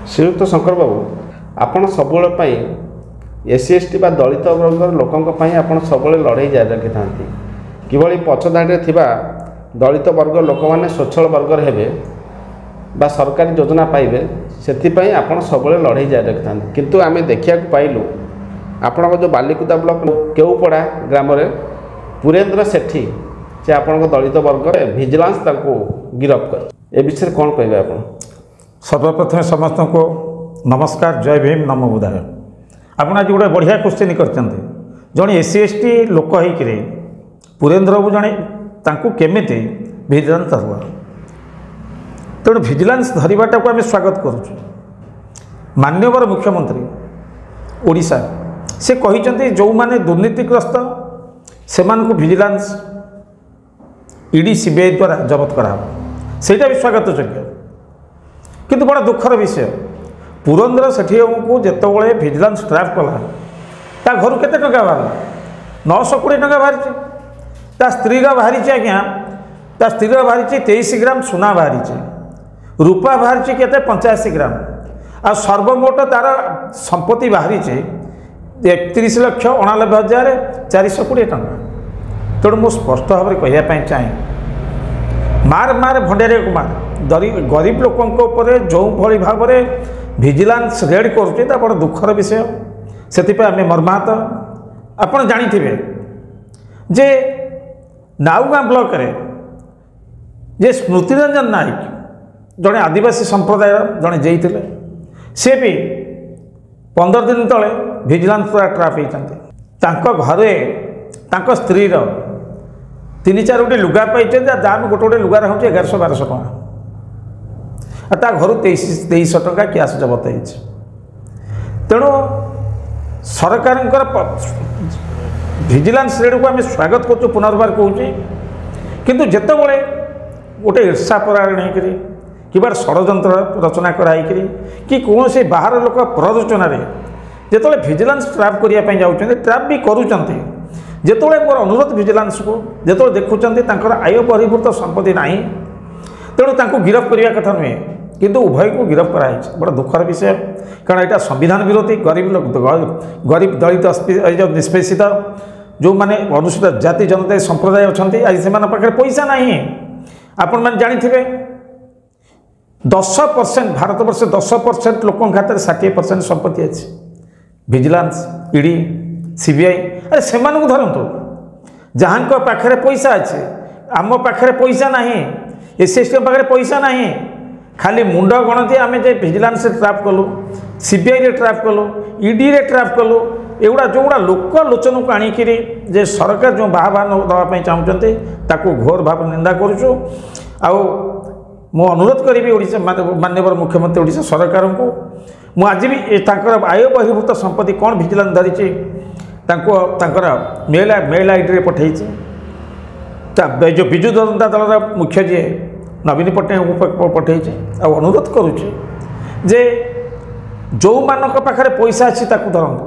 श्रीयुक्त शंकर बाबू आपण सब SC ST बा दलित वर्गर लोकों आपण सब लड़ाई जारी रखि था किभली पछधाड़ी दलित वर्ग लोक मैंने स्वच्छल वर्गर हेबे बा सरकारी योजना पाइबे से आपण सब लड़ाई जारी रखि था किंतु आमे देखिया पाइलु आपण जो बालिकुदा ब्लॉक केऊपड़ा ग्राम पुरेन्द्र सेठी से आपण दलित वर्ग विजिलेंस गिरफ्त कर ए विषय कौन कहे आप सर्वप्रथम समस्त को नमस्कार जय भीम नमो बुधाय। आप आज गोटे बढ़िया क्वेश्चन करते जड़े एससी एसटी लोक होकर पुरेन्द्र बाबू जड़े केमी विजिलेंस धरवा तेणु विजिलेंस धरवाटा को आम स्वागत करुँ। माननीय मुख्यमंत्री ओडिशा से कहते जो मैंने दुर्नीतिग्रस्त से विजिलेंस ईडी सीबीआई द्वारा जबत करा सेटा भी स्वागत योग्य किंतु बड़ा दुखर विषय पुरंदर सेठी को जितेबाला विजिलेंस ट्रैप कला ता घर केते टका बाहर 920 टका बाहरी ता स्त्री बाहरी आज्ञा ता स्त्री बाहरी 23 ग्राम सुना बाहरी रूपा बाहरी केते 85 ग्राम आ सर्वमोट तार संपत्ति बाहरी 31,89,420 टका। तेणु मुझे स्पष्ट भाव में कहवाई चाहे मार मार भंडारी कुमार गरीब लोकों जो भली भाव में विजिलेंस रेड करुँचे बड़ा दुखर विषय से आम मर्माहत। आपड़ जानी जे नाउगाँ ब्लॉक रे जे स्मृतिरंजन नायक जड़े आदिवासी संप्रदाय जड़े जेईथिले से भी 15 दिन तले विजिलेंस द्वारा ट्रैप होती घरे स्त्री 3-4 गोटे लुगा पाई दाम गोटे गोटे लुगार हूँ 1100-1200 टका घर 2300 टका कैश जबत हो। तेणु सरकार विजिलेंस रेड को आम स्वागत कर पुनर्बार कहूँ किंतु जितेबाला गोटे ईर्षा परायण होकर कि षड्यंत्र रचना कराई कि कौन से बाहर लोक प्ररोचन जिते विजिलेंस ट्रैप करने जाऊँ ट्रैप भी करुँच जिते मोर अनुरोध विजिलेंस को जो देखुं आय बहिर्भूत संपत्ति ना तेणु गिरफ्त करने कथा नुहे किंतु उभय को गिरफ्त कराई बड़ा दुखर विषय कारण यहाँ संविधान विरोधी गरीब दलित निष्पेषित जो मैंने अनुसूचित जाति जनजाति संप्रदाय अच्छा आज से पाखे पैसा ना आपण मैंने जानी 10% भारत वर्ष 10% लोक खाते 60% संपत्ति अच्छी विजिलेंस ईडी सीबीआई अरे से धरतु जहाँ पाखे पैसा अच्छे आम पाखे पैसा ना एससी एसटी पाखे पैसा ना खाली मुंड गणती आम विजिलेंस ट्रैप कलु सीबीआई रे ट्रैप कलु ईडी रे ट्रैप कलु एगुड़ा जोगुड़ा लोक लोचन को आणिक जे सरकार जो बाहा दवाई चाहते ताकू घोर भाव निंदा करुचु मु अनुरोध करी ओडिशा माननीय मुख्यमंत्री ओडिशा सरकार को मु आज भी आय बहिर्भूत संपत्ति कौन विजिलेंस धरी मेल आईडी रे पठे जो विजु जनता दल मुख्य जी नवीन पट्टनायक पठे अनुरोध करुचे जे जो मानक पाखे पैसा अच्छी धरतु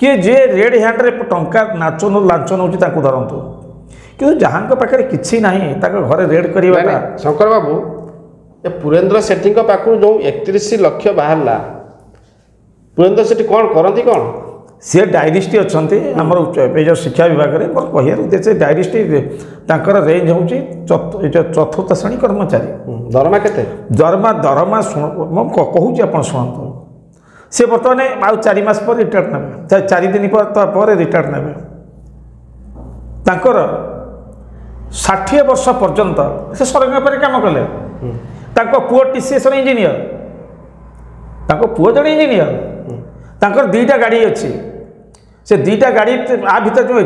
किए जे रेड हैंड्रे टंका नाच लांच नौ धरतु कि जहाँ पाखे किसी ना घरे रेड करवा। शंकर बाबू पुरेन्द्र सेठी पाखु जो 31 लाख बाहरला पुरेन्द्र सेठी कौन करती कौन सी डायरिस्ट अच्छा आमर जो शिक्षा विभाग में मोर कह उद्देश्य डायरिस्ट रेंज हूँ चतुर्थ श्रेणी कर्मचारी दरमा केते दरमा कहूँ आप शुणु सी बर्तमान आउ 4 मास पर रिटायर्ड ने 4 दिन पर रिटायर्ड ने 60 वर्ष पर्यंत से सरकार काम कले पुओ टीसीएस इंजीनियर पुओ जड़े इंजीनियर 2टा गाड़ी अच्छी से 2टा गाड़ी आ भर जो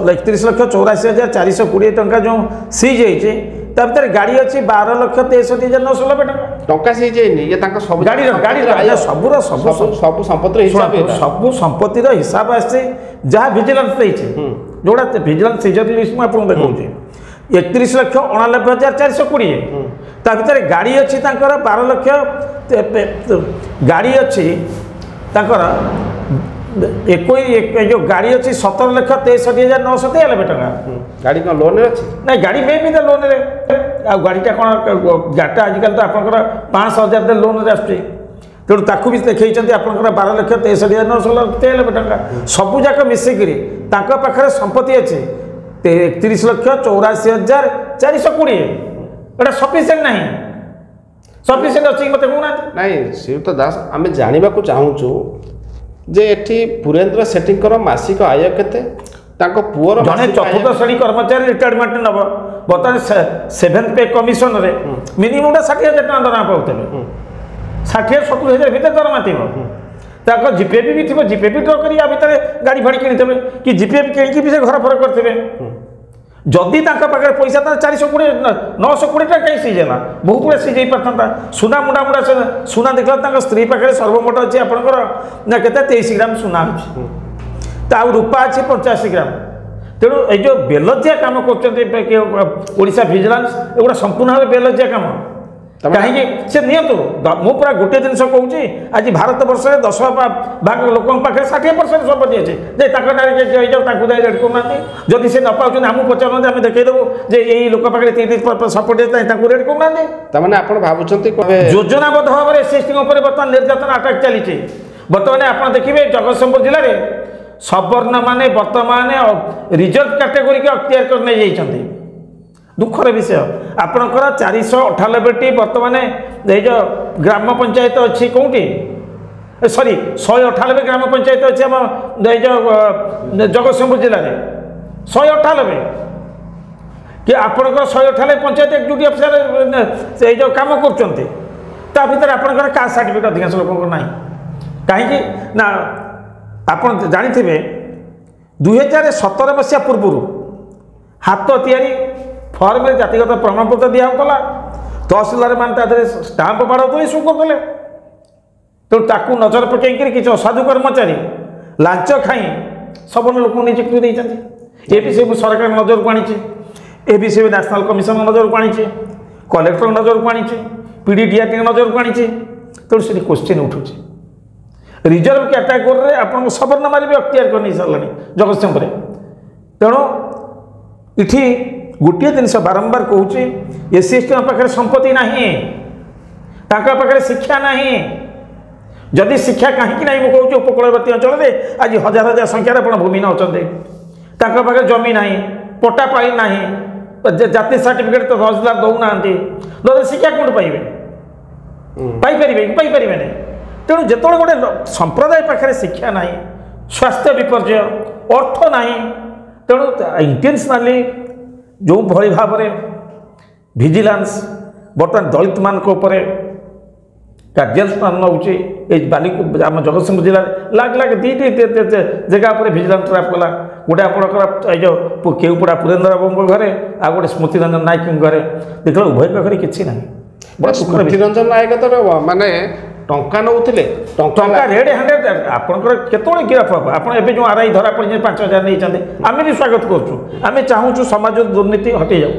31,84,420 टंका जो सीज होती भर गाड़ी अच्छी 12,63,990 टंका सीज ये गाड़ी सब संपत्ति हिसाब आसे जहाँ विजिलेंस देती जोड़ा विजिलेंस सीजर लिस्ट में आपको देखा 31,89,420 ता भर गाड़ी अच्छी 12 लाख गाड़ी अच्छी जो गाड़ी अच्छी 17,63,993 टका गाड़ी कौन लोन अच्छी ना गाड़ी में भी लोन ଆଉ ଗାଡ଼ିଟା କ'ଣ ଗାଡ଼ିଟା ଆଜିକାଲି ତ ଆପଣଙ୍କର 5,000 ଲୋନ୍ରେ ଆସୁଛି ତେଣୁ ତାକୁ ବି ଦେଖେଇଛନ୍ତି ଆପଣଙ୍କର 12,63,993 ଟଙ୍କା ସବୁଯାକ ମିଶିକିରି ତାଙ୍କ ପାଖରେ ସମ୍ପତ୍ତି ଅଛି 31,84,420 ଏଇଟା ସଫିସିଏଣ୍ଟ ନାହିଁ ସଫିସିଏଣ୍ଟ ଅଛି ମୋତେ କହୁନାହାନ୍ତି ନାଇଁ ଶ୍ରୀଯୁକ୍ତ ଦାସ ଆମେ ଜାଣିବାକୁ ଚାହୁଁଛୁ ଯେ ଏଠି ପୁରେନ୍ଦ୍ର ସେଠୀଙ୍କର ମାସିକ ଆୟ କେତେ ତାଙ୍କ ପୁଅର ଜଣେ ଚତୁର୍ଥ ଶ୍ରେଣୀ କର୍ମଚାରୀ ରିଟାୟାରମେଣ୍ଟ ନେବ ବର୍ତ୍ତମାନ 7th ପେ କମିଶନରେ ମିନିମମ୍ଟା 60,000 ଟଙ୍କା ଦରମା ପାଉଥିବେ 60,000-70,000 ଭିତରେ ଦରମା ଥିବ ତାଙ୍କ ଜିପିଏଫ୍ ବି ଥିବ ଜିପିଏଫ୍ ଡ୍ର କରି ଆ ଭିତରେ ଗାଡ଼ି ଫାଡ଼ି କିଣିଥିବେ କି ଜିପିଏଫ୍ କିଣିକି ବି ସେ ଘର ଫର କରିଥିବେ ଯଦି ତାଙ୍କ ପାଖରେ ପଇସା ତାହେଲେ 920 ଟଙ୍କା କାହିଁ ସିଜ୍ ହେଲା ବହୁତ ଗୁଡ଼େ ସିଜ୍ ହେଇପାରିଥାନ୍ତା ସୁନା ମୁଣ୍ଡା ସୁନା ଦେଖିଲା ତାଙ୍କ ସ୍ତ୍ରୀ ପାଖରେ ସର୍ବମୋଟ ଅଛି ଆପଣଙ୍କର ନା କେତେ 23 ଗ୍ରାମ ସୁନା ଅଛି ତା ଆଉ ରୂପା ଅଛି 85 ଗ୍ରାମ ତେଣୁ ଏଇ ଯେଉଁ ବେଲଜ୍ୟା କାମ କରୁଛନ୍ତି ଓଡ଼ିଶା ଭିଜିଲାନ୍ସ ଏଗୁଡ଼ା ସମ୍ପୂର୍ଣ୍ଣ ଭାବେ ବେଲଜ୍ୟା କାମ କାହିଁକି ସେ ନିଅନ୍ତୁ ମୁଁ ପୁରା ଗୋଟିଏ ଜିନିଷ କହୁଛି ଆଜି ଭାରତ ବର୍ଷରେ 10% ଲୋକଙ୍କ ପାଖରେ 60% ସମ୍ପତ୍ତି ଅଛି ଯେ ତାଙ୍କ ନାଁରେ ହେଇଯାଉ ତାଙ୍କୁ ଯାଇ ରେଟ୍ କରୁନାହାନ୍ତି ଯଦି ସେ ନ ପାଉଛନ୍ତି ଆମକୁ ପଚାରୁନାହାନ୍ତି ଆମେ ଦେଖେଇଦେବୁ ଯେ ଏଇ ଲୋକ ପାଖରେ 30% ସମ୍ପତ୍ତି ଅଛି ତାଙ୍କୁ ରେଟ୍ କରୁନାହାନ୍ତି ତାମାନେ ଆପଣ ଭାବୁଛନ୍ତି ଯୋଜନାବଦ୍ଧ ଭାବରେ ଏସ୍ସିଏସ୍ଟିଙ୍କ ଉପରେ ବର୍ତ୍ତମାନ ନିର୍ଯାତନା ଆଟାକ୍ ଚାଲିଛି ବର୍ତ୍ତମାନ ଆପଣ ଦେଖିବେ ଜଗତସିଂହପୁର ଜିଲ୍ଲାରେ ସବର୍ଣ୍ଣମାନେ ବର୍ତ୍ତମାନ ରିଜର୍ଭ କ୍ୟାଟେଗୋରିକି ଅକ୍ତିଆର କରି ନେଇଯାଇଛନ୍ତି ଦୁଃଖର ବିଷୟ ଆପଣଙ୍କର 498ଟି ବର୍ତ୍ତମାନ ଏଇ ଯେଉଁ ଗ୍ରାମ ପଞ୍ଚାୟତ ଅଛି କେଉଁଠି ସରି 198 ଗ୍ରାମ ପଞ୍ଚାୟତ ଅଛି ଆମ ଏଇ ଯେଉଁ ଜଗତସିଂହପୁର ଜିଲ୍ଲାରେ 198 କି ଆପଣଙ୍କର 198 ପଞ୍ଚାୟତ ଏକ୍ଜିକ୍ୟୁଟିଭ୍ ଅଫିସର ଏଇ ଯେଉଁ କାମ କରୁଛନ୍ତି ତା ଭିତରେ ଆପଣଙ୍କର କାଷ୍ଟ ସାର୍ଟିଫିକେଟ୍ ଅଧିକାଂଶ ଲୋକଙ୍କର ନାହିଁ କାହିଁକି ନା ଆପଣ ଜାଣିଥିବେ 2017 ମସିହା ପୂର୍ବରୁ ହାତ ତିଆରି ଫର୍ମରେ ଜାତିଗତ ପ୍ରମାଣପତ୍ର ଦିଆହେଉଥିଲା ତହସିଲଦାର ମାନେ ତା ଦେହରେ ଷ୍ଟାମ୍ପ ବାଡ଼ଉଥିଲେ ଇସ୍ୟୁ କରୁଥିଲେ ତେଣୁ ତାକୁ ନଜର ପକାଇକରି କିଛି ଅସାଧୁ କର୍ମଚାରୀ ଲାଞ୍ଚ ଖାଇ ସବର୍ଣ୍ଣ ଲୋକଙ୍କୁ ନିଯୁକ୍ତି ଦେଇଛନ୍ତି ଏ ବିଷୟ ସରକାର ନଜରକୁ ଆଣିଛି ଏ ବିଷୟ ନ୍ୟାସନାଲ କମିଶନ ନଜରକୁ ଆଣିଛି କଲେକ୍ଟର ନଜରକୁ ଆଣିଛି PDDRT ନଜରକୁ ଆଣିଛି ତେଣୁ ସେଠି କ୍ୱେଶ୍ଚିନ୍ ଉଠୁଛି ରିଜର୍ଭ କ୍ୟାଟାଗୋରୀରେ ଆପଣଙ୍କୁ ସବର୍ଣ୍ଣମାନେ ବି ଅକ୍ତିଆର କରି ନେଇସାରିଲାଣି ଜଗତସିଂହପୁରରେ ତେଣୁ ଏଠି ଗୋଟିଏ ଜିନିଷ ବାରମ୍ବାର କହୁଛି SC/STଙ୍କ ପାଖରେ ସମ୍ପତ୍ତି ନାହିଁ ତାଙ୍କ ପାଖରେ ଶିକ୍ଷା ନାହିଁ ଯଦି ଶିକ୍ଷା କାହିଁକି ନାହିଁ ମୁଁ କହୁଛି ଉପକୂଳବର୍ତ୍ତୀ ଅଞ୍ଚଳରେ ଆଜି ହଜାର ହଜାର ସଂଖ୍ୟାରେ ଆପଣ ଭୂମିହୀନ ଅଛନ୍ତି ତାଙ୍କ ପାଖରେ ଜମି ନାହିଁ ପଟ୍ଟା ପାଇ ନାହିଁ ଜାତି ସାର୍ଟିଫିକେଟ୍ ତ ତହସିଲଦାର ଦେଉନାହାନ୍ତି ନହେଲେ ଶିକ୍ଷା କେଉଁଠୁ ପାଇବେ ପାଇପାରିବେ କି ପାଇପାରିବେନି ତେଣୁ ଯେତେବେଳେ ଗୋଟେ ସମ୍ପ୍ରଦାୟ ପାଖରେ ଶିକ୍ଷା ନାହିଁ ସ୍ୱାସ୍ଥ୍ୟ ବିପର୍ଯ୍ୟୟ ଅର୍ଥ ନାହିଁ ତେଣୁ ଇଣ୍ଟେନ୍ସନାଲି ଯେଉଁଭଳି ଭାବରେ ଭିଜିଲାନ୍ସ ବର୍ତ୍ତମାନ ଦଳିତମାନଙ୍କ ଉପରେ କାର୍ଯ୍ୟାନୁଷ୍ଠାନ ନେଉଛି ଏଇ ଆମ ଜଗତସିଂହପୁର ଜିଲ୍ଲାରେ ଲାଗ ଦୁଇଟି ଜାଗା ଉପରେ ଭିଜିଲାନ୍ସ ଟ୍ରାପ୍ କଲା ଗୋଟେ ଆପଣଙ୍କର ଏଇ ଯେଉଁ କେଉପଡ଼ା ପୁରେନ୍ଦ୍ର ବାବୁଙ୍କ ଘରେ ଆଉ ଗୋଟେ ସ୍ମୃତିରଞ୍ଜନ ନାୟକଙ୍କ ଘରେ ଦେଖିଲା ଉଭୟଙ୍କ ଘରେ କିଛି ନାହିଁ ସ୍ମୃତିରଞ୍ଜନ ନାୟକ ତ ମାନେ ଟଙ୍କା ନେଉଥିଲେ ଟଙ୍କା ରେଡ୍ ହ୍ୟାଣ୍ଡେଡ୍ ଆପଣଙ୍କର କେତେବେଳେ ଗିରଫ ହେବ ଆପଣ ଏବେ ଯେଉଁ RI ଧରା ପଡ଼ିଛନ୍ତି 5,000 ନେଇଛନ୍ତି ଆମେ ବି ସ୍ୱାଗତ କରୁଛୁ ଆମେ ଚାହୁଁଛୁ ସମାଜରୁ ଦୁର୍ନୀତି ହଟିଯାଉ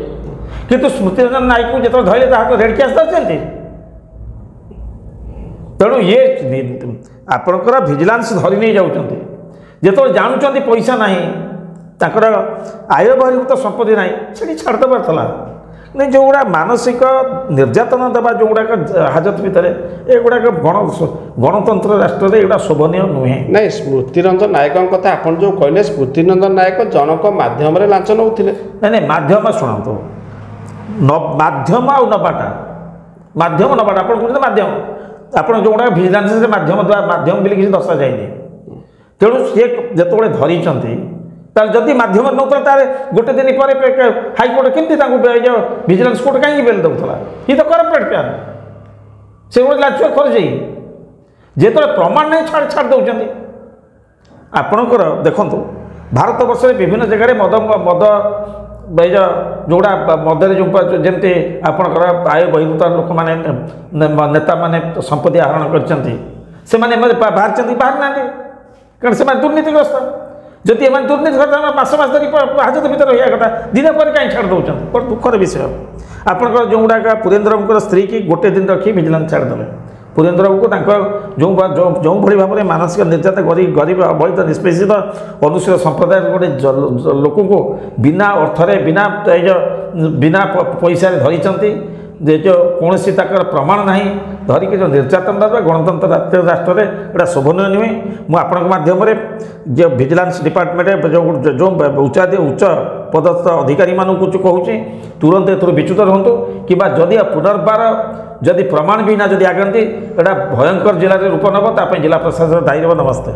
କିନ୍ତୁ ସ୍ମୃତିରଞ୍ଜନ ନାୟକଙ୍କୁ ଯେତେବେଳେ ଧରିଲେ ତାହାକୁ ରେଡ୍ କ୍ୟାସ୍ ଧରିଛନ୍ତି ତେଣୁ ଇଏ ଆପଣଙ୍କର ଭିଜିଲାନ୍ସ ଧରି ନେଇ ଯାଉଛନ୍ତି ଯେତେବେଳେ ଜାଣୁଛନ୍ତି ପଇସା ନାହିଁ ତାଙ୍କର ଆୟ ବହିର୍ଭୂତ ସମ୍ପତ୍ତି ନାହିଁ ସେଠି ଛାଡ଼ିଦେବାର ଥିଲା नहीं जो गुड़ा मानसिक निर्यातना देवा जो गुड़ाक हाजत भितर एगुड़ाक गणतंत्र राष्ट्र एगुड़ा शोभनीय नुहे नहीं स्मृतिरंजन नायक कथा आप जो कहले स्मृतिरंजन नायक जनक माध्यम लांच नौले नहीं माध्यम शुणु माध्यम आ नवाटा माध्यम नवाटा आप माध्यम आप जो गुड़ा भिजिलांस माध्यम माध्यम बोली किसी दर्शा जाए तेणु सी जो धरी जदि माध्यम नौला तार गोटे दिन पर हाईकोर्ट केमती भिजिलांस कोर्ट कहीं बेल दूसरा ये तो करप्टेड प्यान से गोटे लाचुआ खर्च जो प्रमाण नहीं छाड़ दौरान आपणकर देखु भारत वर्ष विभिन्न जगह मद मद जोड़ा मदर जो जमी आपणकर आय बहिर्भूत लोक मैंने नेता मैंने संपत्ति आहरण कर बाहर ना कारण से दुर्नीतिग्रस्त जदि एम दुर्नीति मस धरी हाजत भितर रहा कथा दिन पर कहीं छाड़ दौरान दुखर विषय आपंकर जो गुड़ाक पुरेन्द्र स्त्री की गोटे दिन रखी भिजिलांस छाड़दे ପୁରେନ୍ଦ୍ର ବାବୁଙ୍କୁ ତାଙ୍କର ଯେଉଁଭଳି ଭାବରେ ମାନସିକ ନିର୍ଯାତନା ଗରିବ ଅବହେଳିତ ନିଷ୍ପେଷିତ ଅନୁସୂଚିତ ସମ୍ପ୍ରଦାୟର ଗୋଟେ ଲୋକଙ୍କୁ ବିନା ଅର୍ଥରେ ବିନା ପଇସାରେ ଧରିଛନ୍ତି, ଯେ କୌଣସି ତାଙ୍କର ପ୍ରମାଣ ନାହିଁ, ଧରିକି ଯେଉଁ ନିର୍ଯାତନା ଦେବା ଗଣତନ୍ତ୍ର ରାଷ୍ଟ୍ରରେ ଏଇଟା ଶୋଭନୀୟ ନୁହେଁ। ମୁଁ ଆପଣଙ୍କ ମାଧ୍ୟମରେ ଯେ ଭିଜିଲାନ୍ସ ଡିପାର୍ଟମେଣ୍ଟ ଯେଉଁ ଉଚ୍ଚ ପଦସ୍ଥ ଅଧିକାରୀମାନଙ୍କୁ କହୁଛି ତୁରନ୍ତ ଏଥିରୁ ବିଚ୍ୟୁତ ରୁହନ୍ତୁ, କିମ୍ବା ଯଦି ପୁନର୍ବାର ଯଦି ପ୍ରମାଣ ବିନା ଯଦି ଆଗନ୍ତି ଏଇଟା ଭୟଙ୍କର ଜିଲ୍ଲାରେ ରୂପ ନେବ, ତା ପାଇଁ ଜିଲ୍ଲା ପ୍ରଶାସନ ଦାୟୀ ହେବ। ନମସ୍ତେ।